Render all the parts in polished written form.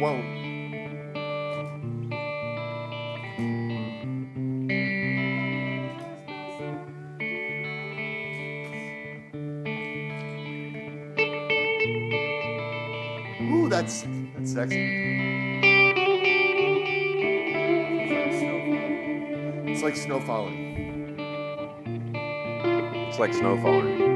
won't. Ooh, that's sexy. It's like snow falling. It's like snow falling.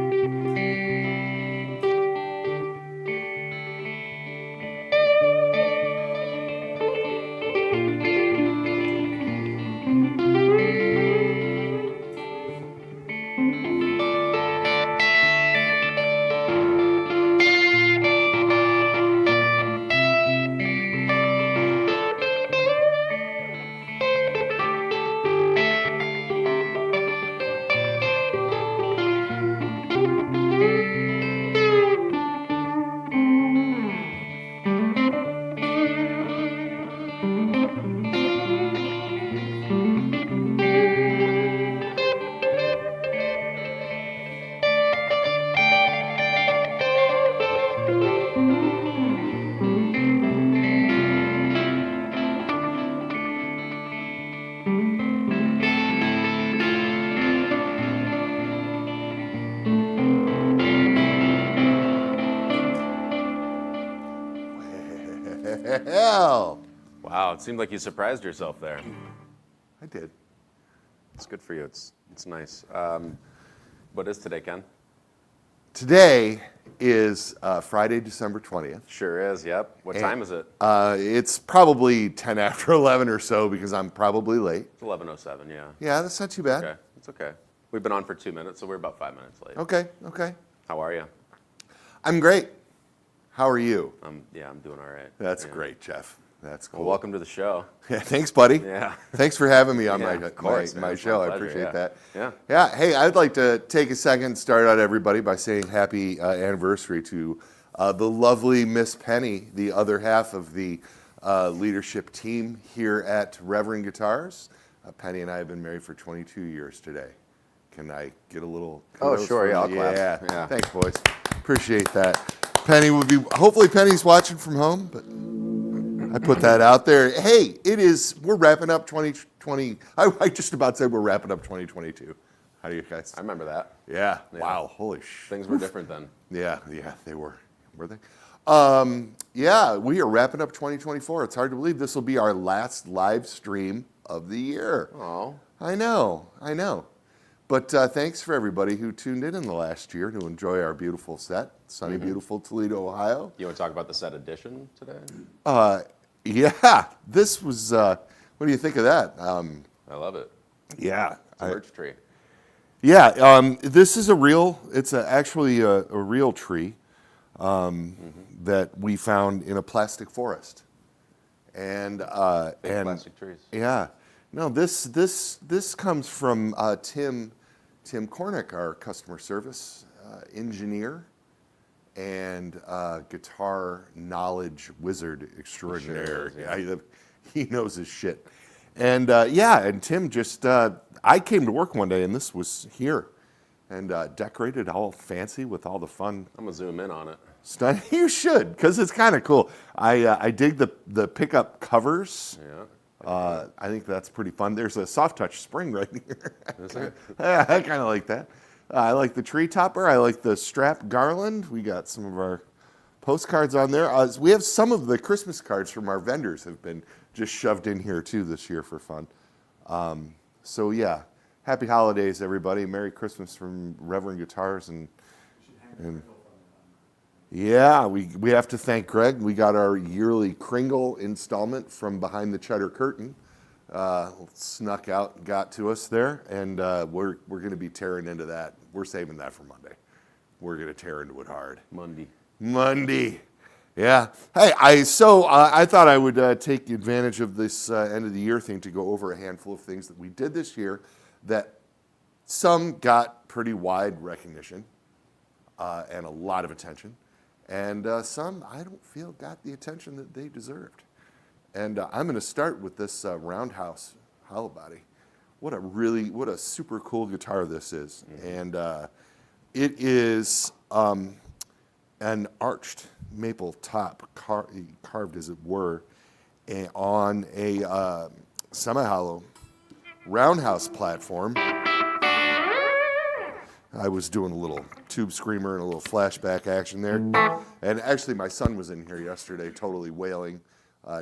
Hell, Wow, it seemed like you surprised yourself there. I did. It's good for you. It's nice. What is today, Ken? Today is Friday, December 20th. Sure is, yep. What time is it? It's probably 10 after 11 or so because I'm probably late. It's 11:07, yeah. Yeah, that's not too bad. Okay, it's okay. We've been on for 2 minutes, so we're about 5 minutes late. Okay. How are you? I'm great. How are you? I'm doing all right. That's Yeah. great, Jeff. That's cool. Well, welcome to the show. Yeah, thanks, buddy. Yeah. Thanks for having me on Yeah, my of course, man. my It's show. my I pleasure, appreciate yeah. that. Yeah. Yeah. Hey, I'd like to take a second, start out everybody by saying happy anniversary to the lovely Miss Penny, the other half of the leadership team here at Reverend Guitars. Penny and I have been married for 22 years today. Can I get a little? Oh, kudos sure, from yeah, I'll you? clap. Yeah. Yeah. Thanks, boys. Appreciate that. Penny would be. Hopefully, Penny's watching from home, but. I put that out there. Hey, we're wrapping up 2020. I just about said we're wrapping up 2022. How do you guys? I remember that. Yeah. Yeah. Wow. Holy sh. Things were different then. Yeah, they were. Were they? Yeah, we are wrapping up 2024. It's hard to believe this will be our last live stream of the year. Oh. I know. But thanks for everybody who tuned in the last year to enjoy our beautiful set, sunny, beautiful Toledo, Ohio. You want to talk about the set edition today? Yeah, this was. What do you think of that? I love it. Yeah, It's a birch tree. yeah. This is a real. It's actually a real tree that we found in a plastic forest, and Big plastic trees. yeah. No, this comes from Tim Cornick, our customer service engineer and guitar knowledge wizard extraordinaire. Sure is, yeah. He knows his shit. And and Tim just, I came to work one day and this was here and decorated all fancy with all the fun I'm going to zoom in on it. stuff. You should, because it's kind of cool. I dig the pickup covers. Yeah. I think that's pretty fun. There's a soft touch spring right here. Is there? Yeah, I kind of like that. I like the tree topper. I like the strap garland. We got some of our postcards on there. We have some of the Christmas cards from our vendors have been just shoved in here too this year for fun. So yeah, happy holidays, everybody. Merry Christmas from Reverend Guitars and yeah, we have to thank Greg. We got our yearly Kringle installment from behind the cheddar curtain. Snuck out, got to us there, and we're going to be tearing into that. We're saving that for Monday. We're going to tear into it hard. Monday. Yeah. Hey, I thought I would take advantage of this end of the year thing to go over a handful of things that we did this year that some got pretty wide recognition and a lot of attention. And some, I don't feel, got the attention that they deserved. And I'm going to start with this Roundhouse hollow body. What a super cool guitar this is. Mm-hmm. And it is an arched maple top carved, as it were, on a semi-hollow roundhouse platform. I was doing a little tube screamer and a little flashback action there. And actually, my son was in here yesterday, totally wailing.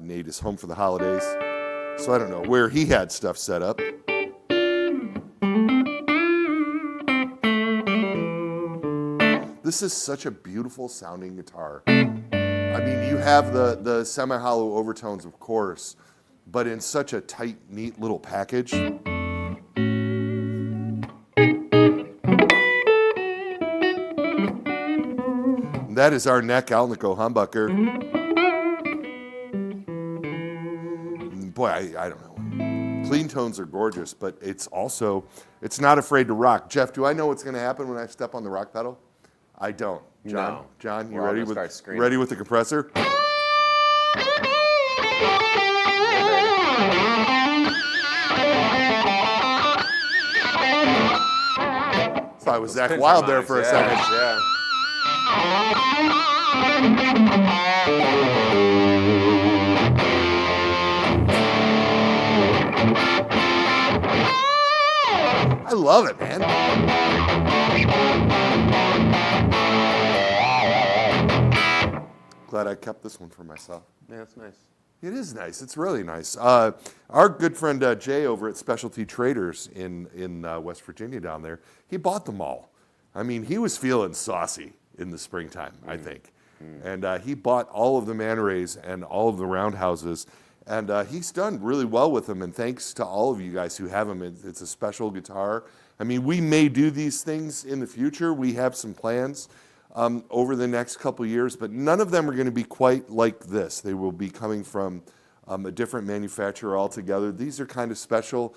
Nate is home for the holidays. So I don't know where he had stuff set up. This is such a beautiful sounding guitar. I mean, you have the semi-hollow overtones, of course, but in such a tight, neat little package. That is our neck Alnico humbucker. Boy, I don't know. Clean tones are gorgeous, but it's not afraid to rock. Jeff, do I know what's going to happen when I step on the rock pedal? I don't. John, No. John, you We're all ready gonna start screaming. ready with the compressor? So I was Zach Wild there for a second. Yeah. I love it, man. Glad I kept this one for myself. Yeah, that's nice. It is nice. It's really nice. Our good friend Jay over at Specialty Traders in West Virginia down there, he bought them all. I mean, he was feeling saucy in the springtime, I think. And he bought all of the Man Rays and all of the Roundhouses. And he's done really well with them. And thanks to all of you guys who have them. It's a special guitar. I mean, we may do these things in the future. We have some plans over the next couple years, but none of them are going to be quite like this. They will be coming from a different manufacturer altogether. These are kind of special.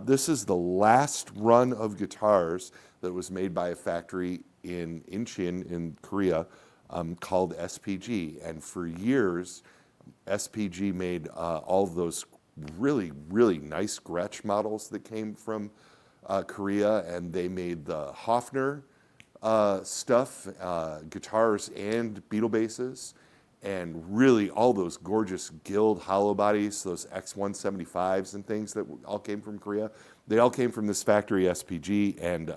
This is the last run of guitars that was made by a factory in Incheon in Korea called SPG. And for years, SPG made all of those really, really nice Gretsch models that came from Korea, and they made the Hofner stuff, guitars and Beetle basses, and really all those gorgeous Guild hollow bodies, those X175s and things that all came from Korea. They all came from this factory, SPG, and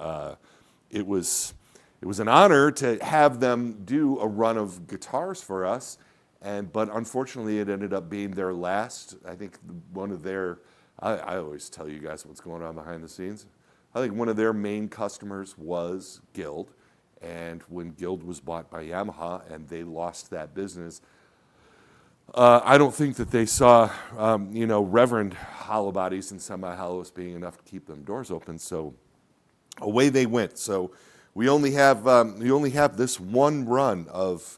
it was an honor to have them do a run of guitars for us. But unfortunately, it ended up being their last. I think one of their, I always tell you guys what's going on behind the scenes. I think one of their main customers was Guild, and when Guild was bought by Yamaha and they lost that business, I don't think that they saw, Reverend hollow bodies and semi-hollows being enough to keep them doors open. So away they went. So we only have this one run of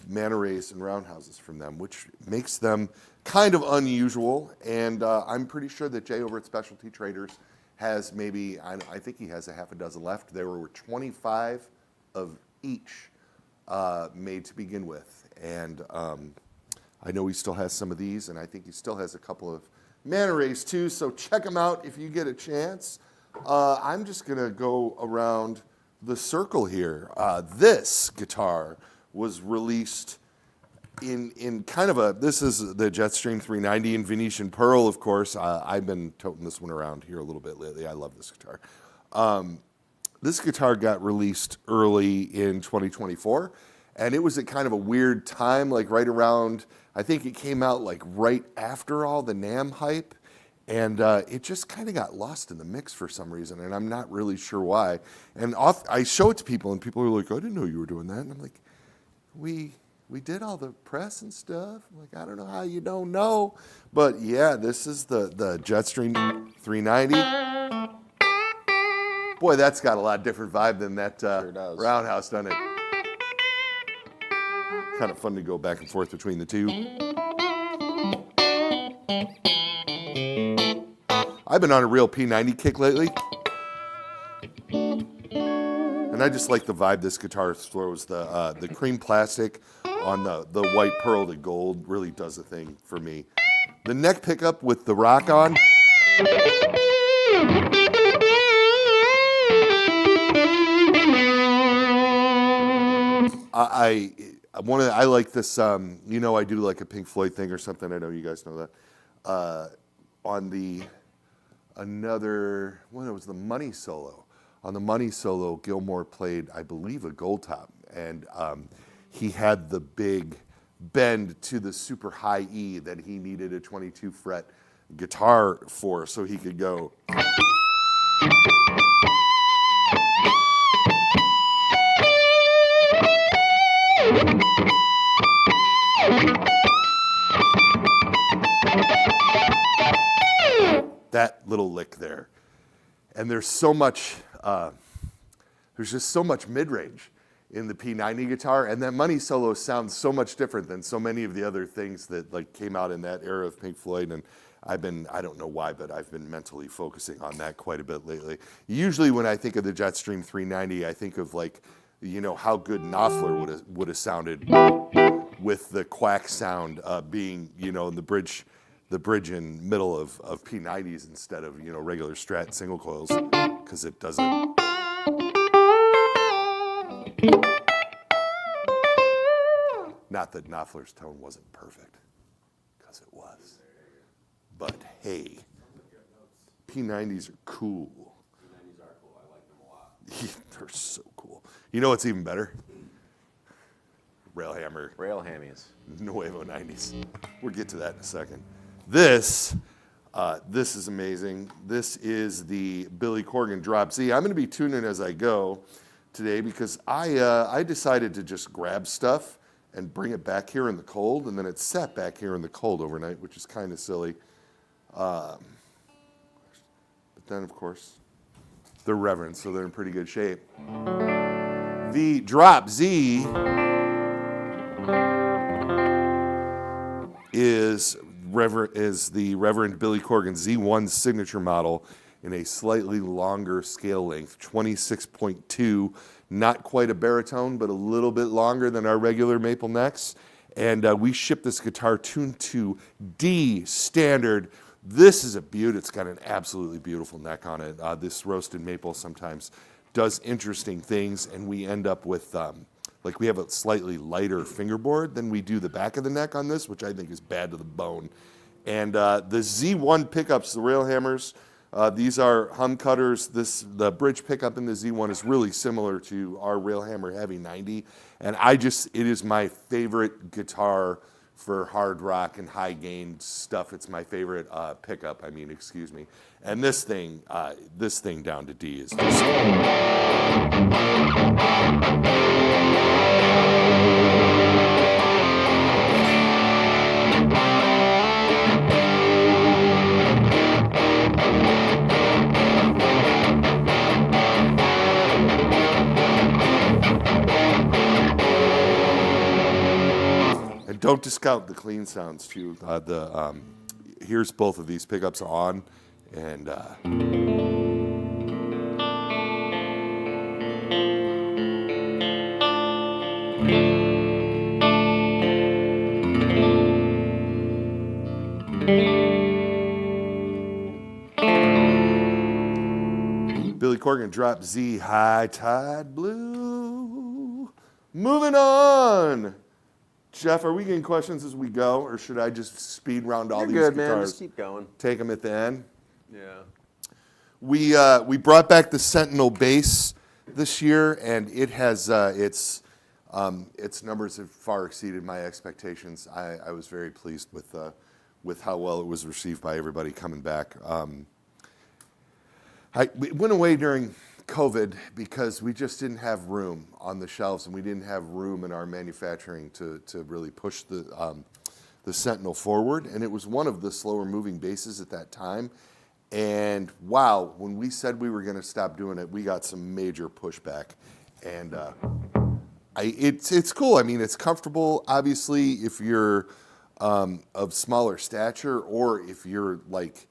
manta rays and roundhouses from them, which makes them kind of unusual. And I'm pretty sure that Jay over at Specialty Traders has maybe, I think he has a half a dozen left. There were 25 of each made to begin with. And I know he still has some of these, and I think he still has a couple of manta rays too. So check them out if you get a chance. I'm just going to go around the circle here. This guitar was released in kind of this is the Jetstream 390 in Venetian Pearl, of course. I've been toting this one around here a little bit lately. I love this guitar. This guitar got released early in 2024, and it was at kind of a weird time, like right around, I think it came out like right after all the NAMM hype, and it just kind of got lost in the mix for some reason, and I'm not really sure why. And I show it to people, and people are like, I didn't know you were doing that. And I'm like, we did all the press and stuff. I'm like, I don't know how you don't know. But yeah, this is the Jetstream 390. Boy, that's got a lot different vibe than that Sure does. Roundhouse, doesn't it? Kind of fun to go back and forth between the two. I've been on a real P90 kick lately. And I just like the vibe this guitar throws. The cream plastic on the white pearl to gold really does a thing for me. The neck pickup with the rock on. I like this. You know, I do like a Pink Floyd thing or something. I know you guys know that. On the it was the Money solo. On the Money solo, Gilmour played, I believe, a gold top, and he had the big bend to the super high E that he needed a 22 fret guitar for, so he could go. That little lick there. And there's so much, there's just so much mid-range in the P90 guitar, and that Money solo sounds so much different than so many of the other things that like came out in that era of Pink Floyd, and I don't know why, but I've been mentally focusing on that quite a bit lately. Usually when I think of the Jetstream 390, I think of like, you know, how good Knopfler would have sounded with the quack sound being, you know, in the bridge in middle of P90s instead of, you know, regular Strat single coils, because it doesn't. Not that Knopfler's tone wasn't perfect, because it was. But hey, P90s are cool. P90s are cool. I like them a lot. They're so cool. You know what's even better? Railhammer. Rail hammies. Nuevo 90s. We'll get to that in a second. This is amazing. This is the Billy Corgan Drop Z. I'm going to be tuning as I go today because I decided to just grab stuff and bring it back here in the cold, and then it sat back here in the cold overnight, which is kind of silly. But then, of course, they're Reverend, so they're in pretty good shape. The Drop Z is the Reverend Billy Corgan Z1 signature model in a slightly longer scale length, 26.2, not quite a baritone, but a little bit longer than our regular maple necks. And we ship this guitar tuned to D standard. This is a beaut. It's got an absolutely beautiful neck on it. This roasted maple sometimes does interesting things, and we end up with like we have a slightly lighter fingerboard than we do the back of the neck on this, which I think is bad to the bone. And the Z1 pickups, the rail hammers, these are hum cutters. The bridge pickup in the Z1 is really similar to our Railhammer Heavy 90, and it is my favorite guitar for hard rock and high gain stuff. It's my favorite pickup. Excuse me. And this thing down to D is just. And don't discount the clean sounds too. Here's both of these pickups on, and Billy Corgan Drop Z High Tide Blue. Moving on. Jeff, are we getting questions as we go, or should I just speed round all these good, guitars? man. Just keep going. Take them at the end. Yeah. We brought back the Sentinel bass this year, and it has its numbers have far exceeded my expectations. I was very pleased with how well it was received by everybody coming back. We went away during COVID because we just didn't have room on the shelves, and we didn't have room in our manufacturing to really push the Sentinel forward. And it was one of the slower moving basses at that time. And wow, when we said we were going to stop doing it, we got some major pushback. And it's cool. It's comfortable. Obviously, if you're of smaller stature, or if you're like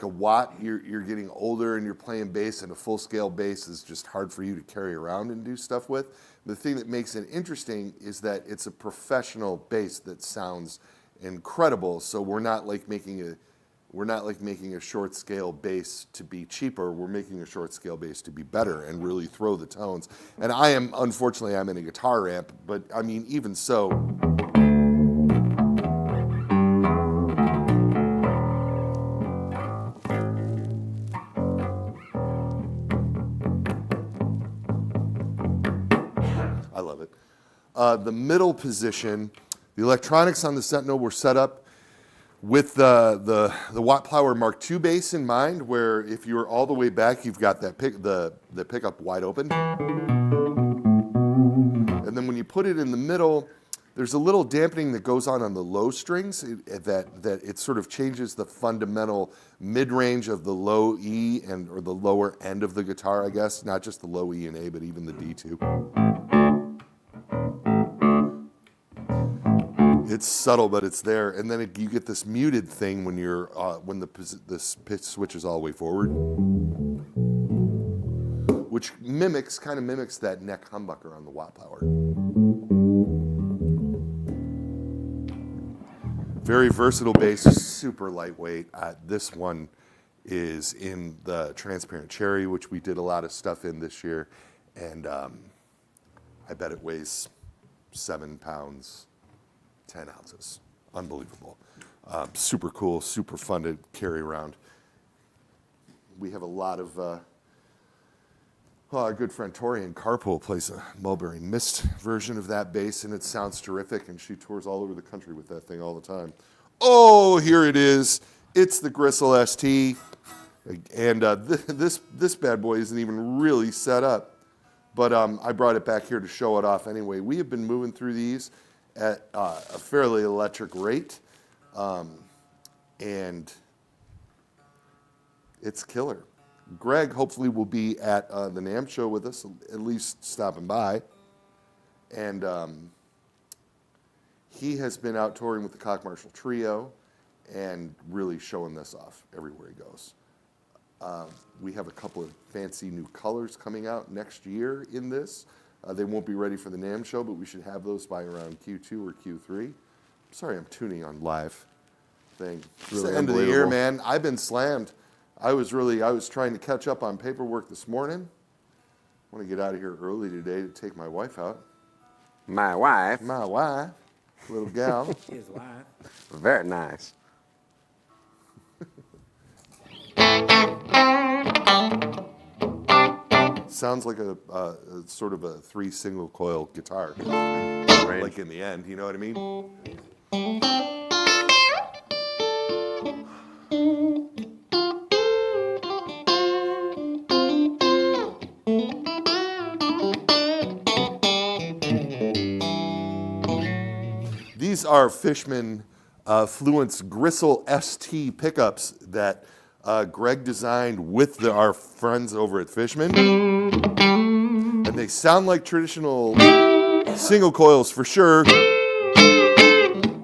a Watt, you're getting older and you're playing bass, and a full-scale bass is just hard for you to carry around and do stuff with. The thing that makes it interesting is that it's a professional bass that sounds incredible. So we're not like making We're not like making a short scale bass to be cheaper. We're making a short scale bass to be better and really throw the tones. And unfortunately, I'm in a guitar amp, but I mean, even so. I love it. The middle position, the electronics on the Sentinel were set up with the Watt Plower Mark II bass in mind, where if you're all the way back, you've got that the pickup wide open. And then when you put it in the middle, there's a little dampening that goes on the low strings that it sort of changes the fundamental mid-range of the low E or the lower end of the guitar, I guess. Not just the low E and A, but even the D2. It's subtle, but it's there, and then you get this muted thing when this pitch switches all the way forward, which kind of mimics that neck humbucker on the Watt Plower. Very versatile bass, super lightweight. This one is in the transparent cherry, which we did a lot of stuff in this year, and I bet it weighs 7 pounds. 10 ounces. Unbelievable. Super cool, super fun to carry around. We have a lot of, our good friend Tori in Carpool plays a Mulberry Mist version of that bass, and it sounds terrific, and she tours all over the country with that thing all the time. Oh, here it is. It's the Gristle ST, and this bad boy isn't even really set up, but I brought it back here to show it off anyway. We have been moving through these at a fairly electric rate, and it's killer. Greg hopefully will be at the NAMM show with us, at least stopping by, and he has been out touring with the Koch Marshall Trio and really showing this off everywhere he goes. We have a couple of fancy new colors coming out next year in this. They won't be ready for the NAMM show, but we should have those by around Q2 or Q3. Sorry, I'm tuning on live thing. It's the end of the year, man. I've been slammed. I was trying to catch up on paperwork this morning. I want to get out of here early today to take my wife out. My wife. My wife, little gal. His wife. Very nice. Sounds like a sort of a 3 single coil guitar, Right. like in the end, you know what I mean? These are Fishman Fluence Gristle ST pickups that Greg designed with our friends over at Fishman. And they sound like traditional single coils for sure.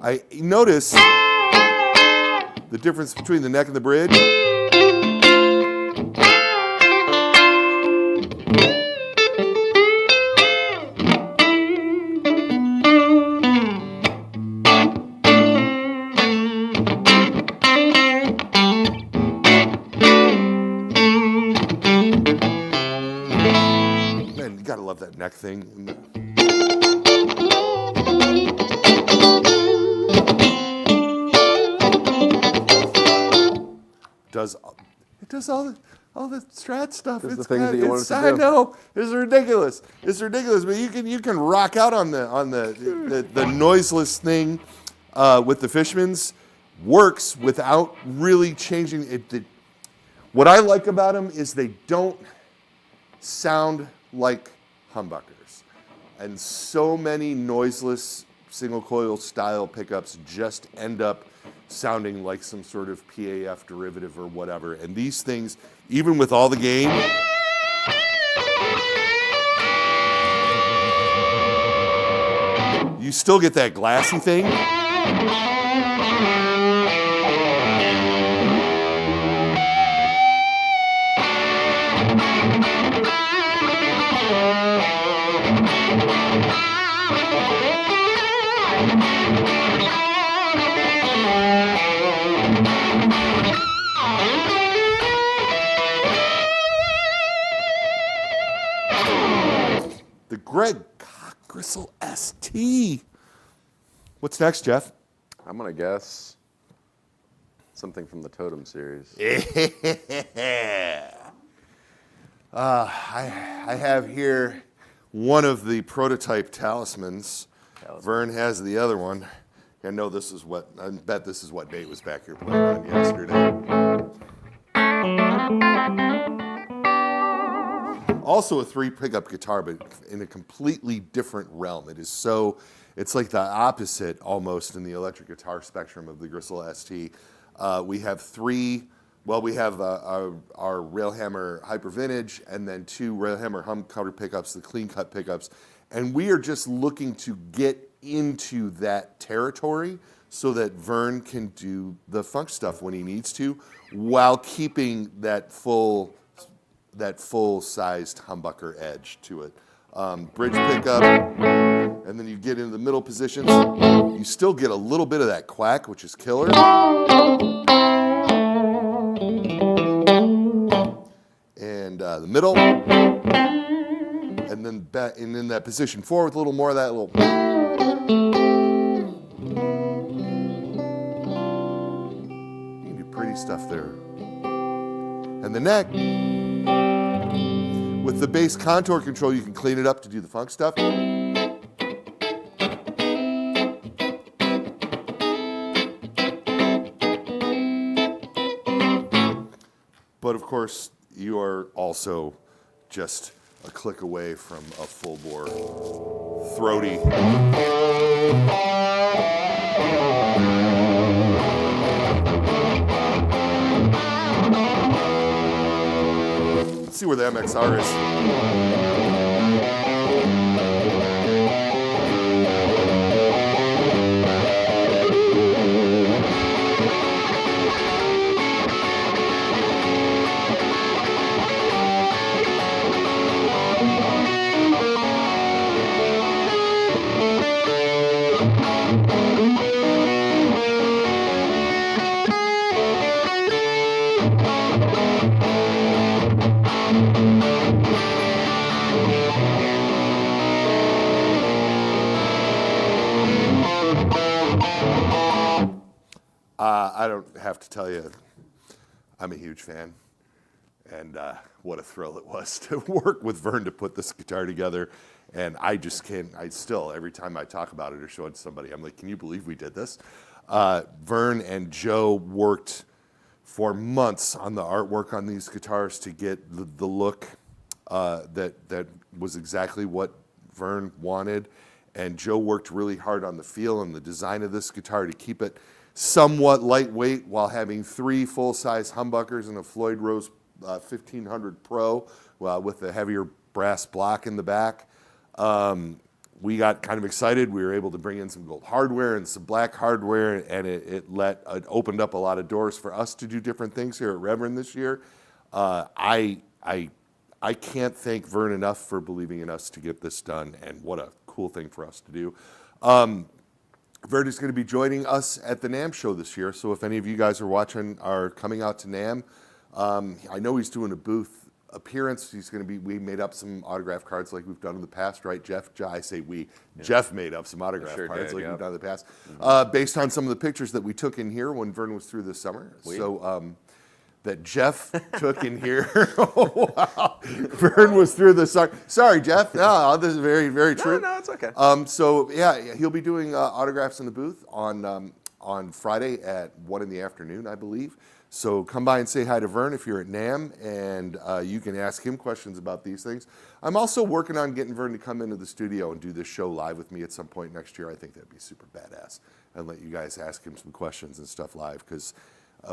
I notice the difference between the neck and the bridge. Man, you gotta love that neck thing. It does all the Strat stuff. It's It's the things that you want it to I do. know. It's ridiculous. It's ridiculous. But you can rock out on the noiseless thing with the Fishmans. Works without really changing it. What I like about them is they don't sound like humbuckers. And so many noiseless single coil style pickups just end up sounding like some sort of PAF derivative or whatever. And these things, even with all the gain, you still get that glassy thing. Greg, Gristle ST. What's next, Jeff? I'm going to guess something from the Totem series. I have here one of the prototype talismans. Vern has the other one. I know this is what, I bet this is what Nate was back here playing on yesterday. Also a 3 pickup guitar, but in a completely different realm. It's like the opposite almost in the electric guitar spectrum of the Gristle ST. We have our Railhammer Hyper Vintage and then 2 Railhammer Humcutter pickups, the clean cut pickups. And we are just looking to get into that territory so that Vern can do the funk stuff when he needs to while keeping that full-sized humbucker edge to it. Bridge pickup, and then you get into the middle positions. You still get a little bit of that quack, which is killer. And the middle, and then back, and in that position 4 with a little more of that little. You can do pretty stuff there. And the neck, with the bass contour control, you can clean it up to do the funk stuff. But of course, you are also just a click away from a full bore, throaty. Let's see where the MXR is. I don't have to tell you, I'm a huge fan, and what a thrill it was to work with Vern to put this guitar together. And I just can't, every time I talk about it or show it to somebody, I'm like, can you believe we did this? Vern and Joe worked for months on the artwork on these guitars to get the look that was exactly what Vern wanted. And Joe worked really hard on the feel and the design of this guitar to keep it somewhat lightweight while having 3 full-size humbuckers and a Floyd Rose 1500 Pro with a heavier brass block in the back. We got kind of excited. We were able to bring in some gold hardware and some black hardware, and it opened up a lot of doors for us to do different things here at Reverend this year. I can't thank Vern enough for believing in us to get this done, and what a cool thing for us to do. Vern is going to be joining us at the NAMM show this year, so if any of you guys are coming out to NAMM, I know he's doing a booth appearance. We made up some autograph cards like we've done in the past, right, Jeff? I say we. Yeah. Jeff made up some autograph cards like we've done in the past, based on some of the pictures that we took in here when Vern was through this summer. So that Jeff took in here. Oh, wow. Vern was through the summer. Sorry, Jeff. No, this is very, very true. No, it's okay. So yeah, he'll be doing autographs in the booth on Friday at 1 in the afternoon, I believe. So come by and say hi to Vern if you're at NAMM, and you can ask him questions about these things. I'm also working on getting Vern to come into the studio and do this show live with me at some point next year. I think that'd be super badass, and let you guys ask him some questions and stuff live, because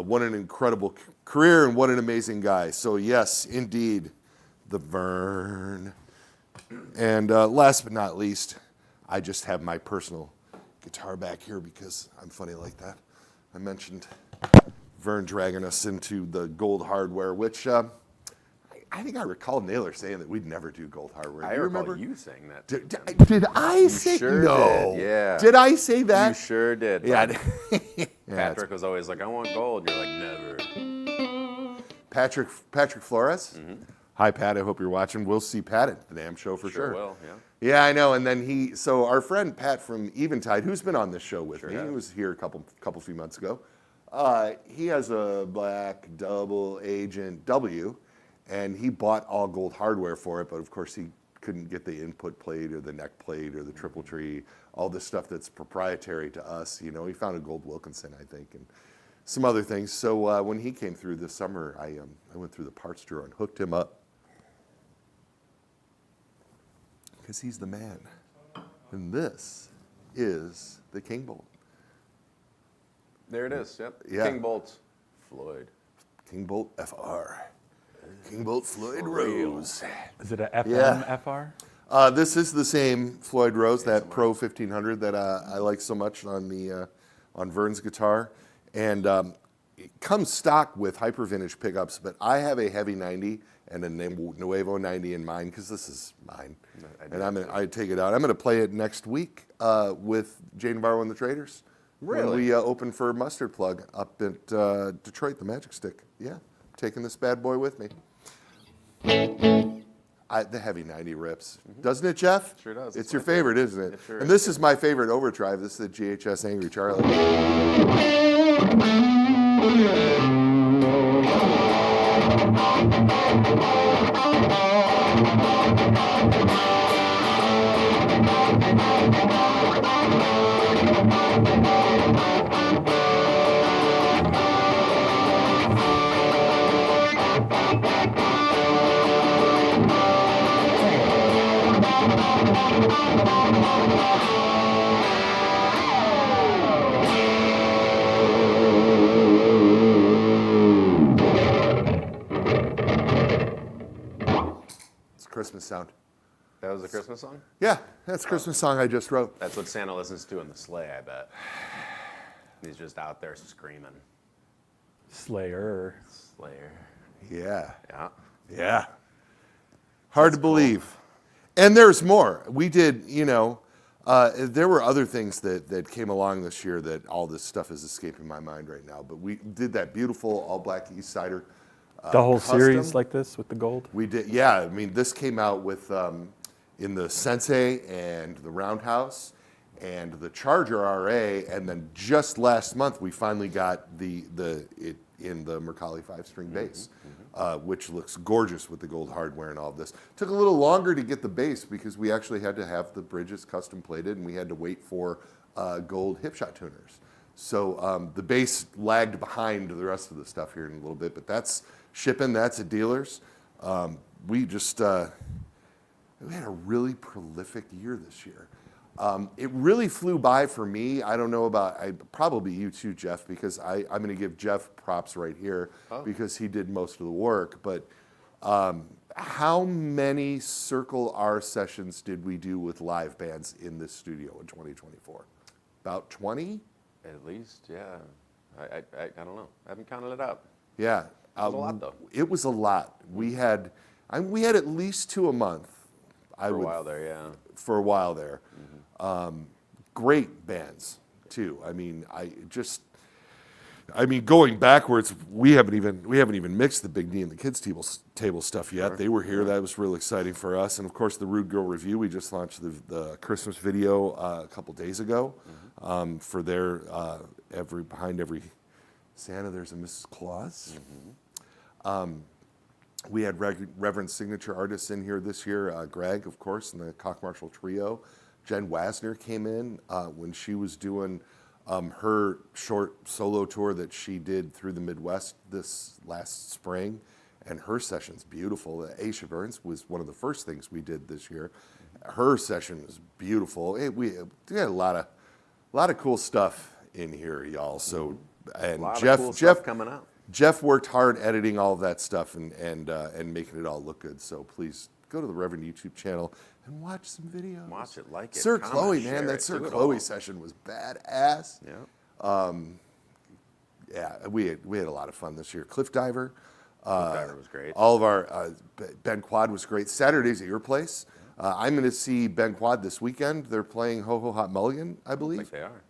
what an incredible career and what an amazing guy. So yes, indeed, the Vern. And last but not least, I just have my personal guitar back here because I'm funny like that. I mentioned Vern dragging us into the gold hardware, which I think I recall Naylor saying that we'd never do gold hardware. I remember you saying that. Did I say sure no? Did, yeah. Did I say that? You sure did. Yeah. Patrick was always like, I want gold. You're like, never. Patrick Flores? Hi, Pat. I hope you're watching. We'll see Pat at the damn show for sure. Sure will, yeah. Yeah, I know. And then so our friend Pat from Eventide, who's been on this show with me, has. he was here a few months ago. He has a black double agent W, and he bought all gold hardware for it, but of course he couldn't get the input plate or the neck plate or the triple tree, all this stuff that's proprietary to us. You know, he found a gold Wilkinson, I think, and some other things. So when he came through this summer, I went through the parts drawer and hooked him up. Because he's the man. And this is the King Bolt. There it is, yep. Yeah. King Bolt, Floyd. King Bolt FR. King Bolt Floyd Rose. Is it a FM Yeah. FR? This is the same Floyd Rose, that Pro 1500 that I like so much on Vern's guitar. And it comes stock with hyper vintage pickups, but I have a heavy 90 and a Nuevo 90 in mine because this is mine. And I take it out. I'm going to play it next week with Jay Navarro and the Traders. Really? When we open for Mustard Plug up at Detroit, the Magic Stick. Yeah, taking this bad boy with me. The heavy 90 rips. Doesn't it, Jeff? Sure does. It's your favorite, isn't it? It sure And is. this is my favorite overdrive. This is the GHS Angry Charlie. It's a Christmas sound. That was a Christmas song? Yeah, that's a Christmas song I just wrote. That's what Santa listens to in the sleigh, I bet. He's just out there screaming. Slayer. Slayer. Yeah, Yeah. yeah. Hard to believe. And there's more. We did, there were other things that came along this year that all this stuff is escaping my mind right now. But we did that beautiful all black East Sider. The whole custom. series like this with the gold? We did, yeah. I mean, this came out with in the Sensei and the Roundhouse and the Charger RA, and then just last month we finally got it in the Mercalli 5-string bass, which looks gorgeous with the gold hardware and all of this. Took a little longer to get the bass because we actually had to have the bridges custom plated, and we had to wait for gold hipshot tuners. So the bass lagged behind the rest of the stuff here in a little bit, but that's shipping. That's at dealers. We had a really prolific year this year. It really flew by for me. I don't know about, probably you too, Jeff, because I'm going to give Jeff props right here because he did most of the work. But how many Circle R sessions did we do with live bands in this studio in 2024? About 20? At least, yeah. I don't know. I haven't counted it out. Yeah. It was a lot, though. It was a lot. We had at least 2 a month. For a while there, yeah. For a while there. Great bands, too. I mean, going backwards, we haven't even mixed the Big D and the Kids table stuff yet. Sure. They were here. That was real exciting for us. And of course, the Rude Girl Review. We just launched the Christmas video a couple days ago for their behind every Santa there's a Mrs. Claus. We had Reverend signature artists in here this year. Greg, of course, and the Koch Marshall Trio. Jen Wasner came in when she was doing her short solo tour that she did through the Midwest this last spring, and her session's beautiful. Aisha Burns was one of the first things we did this year. Her session was beautiful. We had a lot of cool stuff in here, y'all. So, and A lot Jeff, of cool stuff coming out. Jeff worked hard editing all of that stuff and making it all look good. So please go to the Reverend YouTube channel and watch some videos. Watch it, like it, Sir comment, Chloe, share man, that it, Sir do it Chloe all. session was badass. Yeah. Yeah, we had a lot of fun this year. Cliff Diver. Diver was great. All of our Ben Quad was great. Saturdays at your place. I'm going to see Ben Quad this weekend. They're playing Ho Ho Hot Mulligan, I I believe. think they are.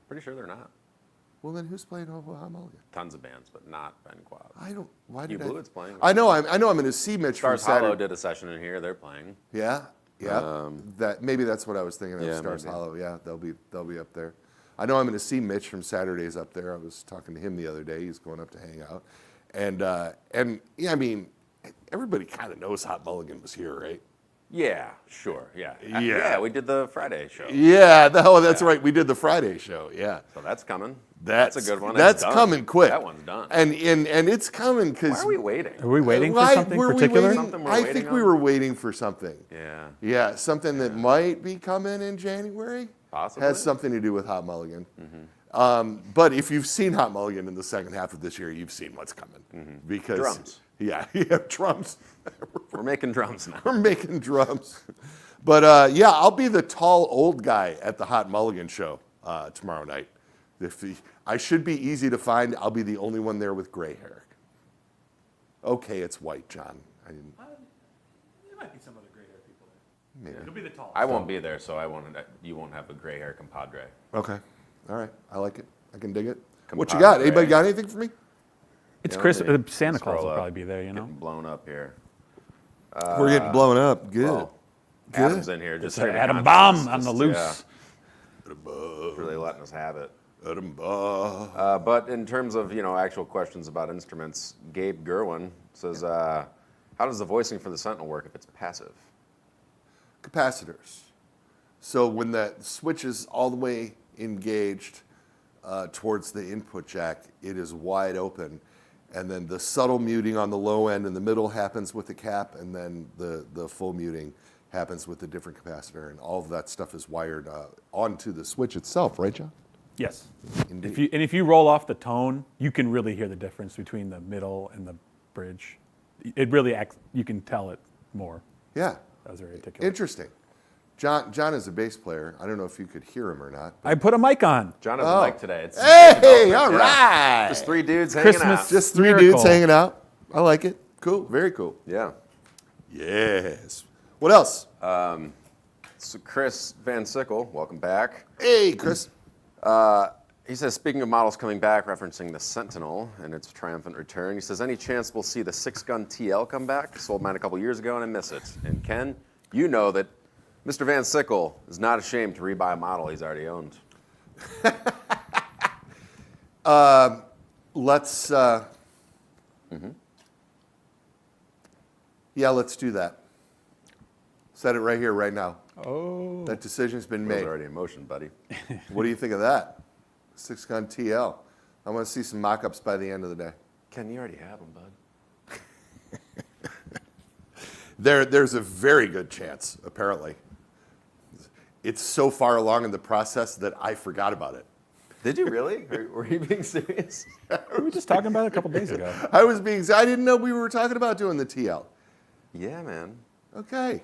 Pretty sure they're not. Well, then who's playing Hot Mulligan? Tons of bands, but not Ben Quab. I don't. Why You did Blue, it's playing. I know. I know. I'm going to see Mitch Stars from Saturday. Hollow did a session in here. They're playing. Yeah. Yeah. that maybe that's what I was thinking of. Yeah, Stars maybe. Hollow. Yeah, they'll be up there. I know I'm going to see Mitch from Saturdays up there. I was talking to him the other day. He's going up to hang out, and yeah, I mean, everybody kind of knows Hot Mulligan was here, right? Yeah, sure. Yeah. Yeah. We did the Friday show. Yeah. That's right. We did the Friday show. Yeah. So that's coming. That's a good one. That's It's done. coming quick. That one's done. And it's coming because. Why are we waiting? Are we waiting for Why something were we particular? waiting? Something we're I waiting think we on? were waiting for something. Yeah. Yeah, something that might be coming in January. Possibly. Has something to do with Hot Mulligan. But if you've seen Hot Mulligan in the second half of this year, you've seen what's coming. Because Drums. Yeah, drums. We're making drums now. We're making drums. But yeah, I'll be the tall old guy at the Hot Mulligan show tomorrow night. I should be easy to find. I'll be the only one there with gray hair. Okay, it's white, John. There might be some other gray hair people there. Maybe. You'll be the tallest. I won't be there, so you won't have a gray hair compadre. Okay. All right. I like it. I can dig it. What you Compadre. got? Anybody got anything for me? It's You know, Christmas. maybe Santa Claus will scroll up. probably be there, you know? Getting blown up here. We're getting blown up. Good. Well, Adam's in here. Just It's an streaming atom consciousness, bomb on the just, loose. really letting us have it. Edinburgh. But in terms of actual questions about instruments, Gabe Gerwin says, "How does the voicing for the Sentinel work if it's passive?" Capacitors. So when that switch is all the way engaged towards the input jack, it is wide open. And then the subtle muting on the low end in the middle happens with the cap, and then the full muting happens with the different capacitor. And all of that stuff is wired onto the switch itself, right, John? Yes. Indeed. If you roll off the tone, you can really hear the difference between the middle and the bridge. It really acts, you can tell it more. Yeah. That was very articulate. Interesting. John is a bass player. I don't know if you could hear him or not. I put a mic on. John has Oh. a mic today. It's Hey, all right. Just three dudes hanging Christmas. out. Just three Miracle. dudes hanging out. I like it. Cool. Very cool. Yeah. Yes. What else? So Chris Van Sickle, welcome back. Hey, Chris. He says, speaking of models coming back, referencing the Sentinel and its triumphant return, he says, any chance we'll see the 6-gun TL come back? Sold mine a couple years ago and I miss it. And Ken, you know that Mr. Van Sickle is not ashamed to rebuy a model he's already owned. Let's. Yeah, let's do that. Set it right here, right now. Oh. That decision's been Those made. are already in motion, buddy. What do you think of that? 6-gun TL. I want to see some mock-ups by the end of the day. Ken, you already have them, bud. There's a very good chance, apparently. It's so far along in the process that I forgot about it. Did you really? Were you being serious? We were just talking about it a couple days ago. I didn't know we were talking about doing the TL. Yeah, man. Okay.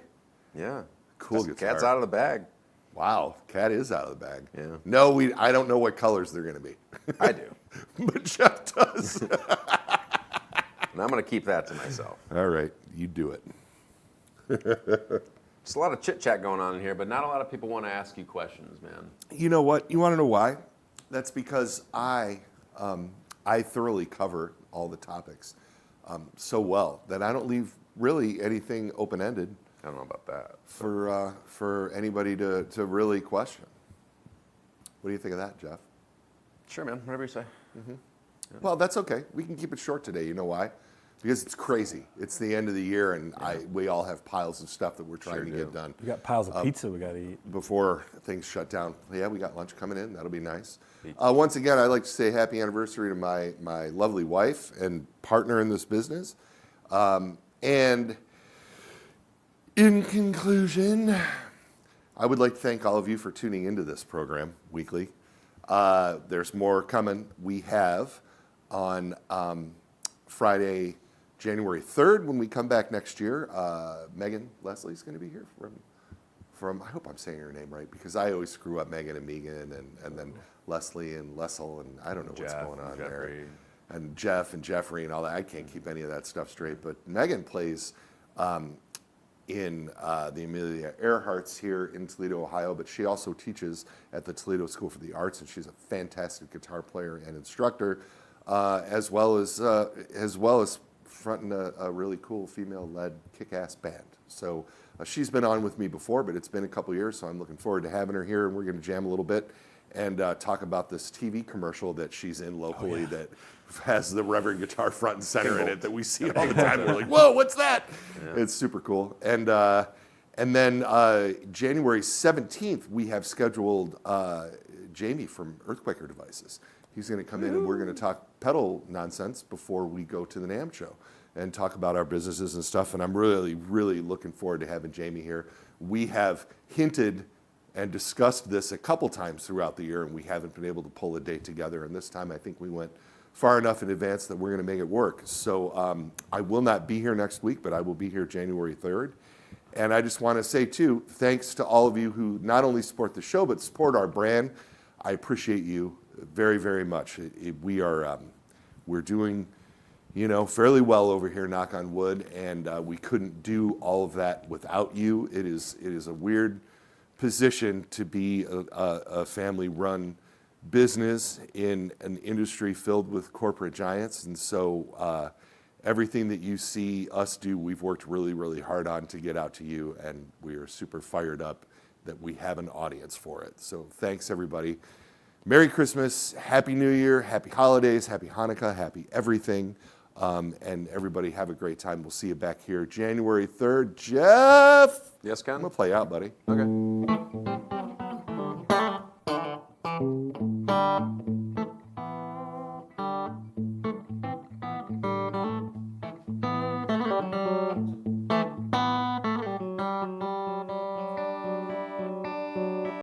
Yeah. Cool Just guitar. Cat's out of the bag. Wow, cat is out of the bag. Yeah. No, I don't know what colors they're going to be. I do. But Jeff does. And I'm going to keep that to myself. All right, you do it. Just a lot of chit-chat going on in here, but not a lot of people want to ask you questions, man. You know what? You want to know why? That's because I thoroughly cover all the topics so well that I don't leave really anything open-ended I don't know about that. for anybody to really question. What do you think of that, Jeff? Sure, man. Whatever you say. Well, that's okay. We can keep it short today. You know why? Because it's crazy. It's the end of the year, and we all have piles of stuff that we're trying Sure to do. get done We got piles of pizza we got to eat. before things shut down. Yeah, we got lunch coming in. That'll be nice. Once again, I'd like to say happy anniversary to my lovely wife and partner in this business. And in conclusion, I would like to thank all of you for tuning into this program weekly. There's more coming. We have on Friday, January 3rd, when we come back next year, Megan Leslie's going to be here from, I hope I'm saying her name right, because I always screw up Megan and Megan, and then Leslie and Lessel, and I don't know what's Jeff going on and there. Jeffrey. And Jeff and Jeffrey and all that. I can't keep any of that stuff straight. But Megan plays in the Amelia Earhart's here in Toledo, Ohio, but she also teaches at the Toledo School for the Arts, and she's a fantastic guitar player and instructor, as well as fronting a really cool female-led kick-ass band. So she's been on with me before, but it's been a couple years, so I'm looking forward to having her here, and we're going to jam a little bit and talk about this TV commercial that she's in locally that has the Reverend guitar front and center in it that we see all the time. We're like, whoa, what's that? Yeah. It's super cool. And then January 17th, we have scheduled Jamie from Earthquaker Devices. He's going to come in and we're going to talk pedal nonsense before we go to the NAMM show and talk about our businesses and stuff. And I'm really, really looking forward to having Jamie here. We have hinted and discussed this a couple times throughout the year, and we haven't been able to pull a date together. And this time I think we went far enough in advance that we're going to make it work. So I will not be here next week, but I will be here January 3rd. And I just want to say, too, thanks to all of you who not only support the show, but support our brand. I appreciate you very, very much. We're doing, fairly well over here, knock on wood, and we couldn't do all of that without you. It is a weird position to be a family-run business in an industry filled with corporate giants, and so everything that you see us do, we've worked really, really hard on to get out to you, and we are super fired up that we have an audience for it. So thanks, everybody. Merry Christmas, Happy New Year, Happy Holidays, Happy Hanukkah, Happy everything, and everybody have a great time. We'll see you back here January 3rd. Jeff! Yes, Ken? I'm going to play out, buddy. Okay.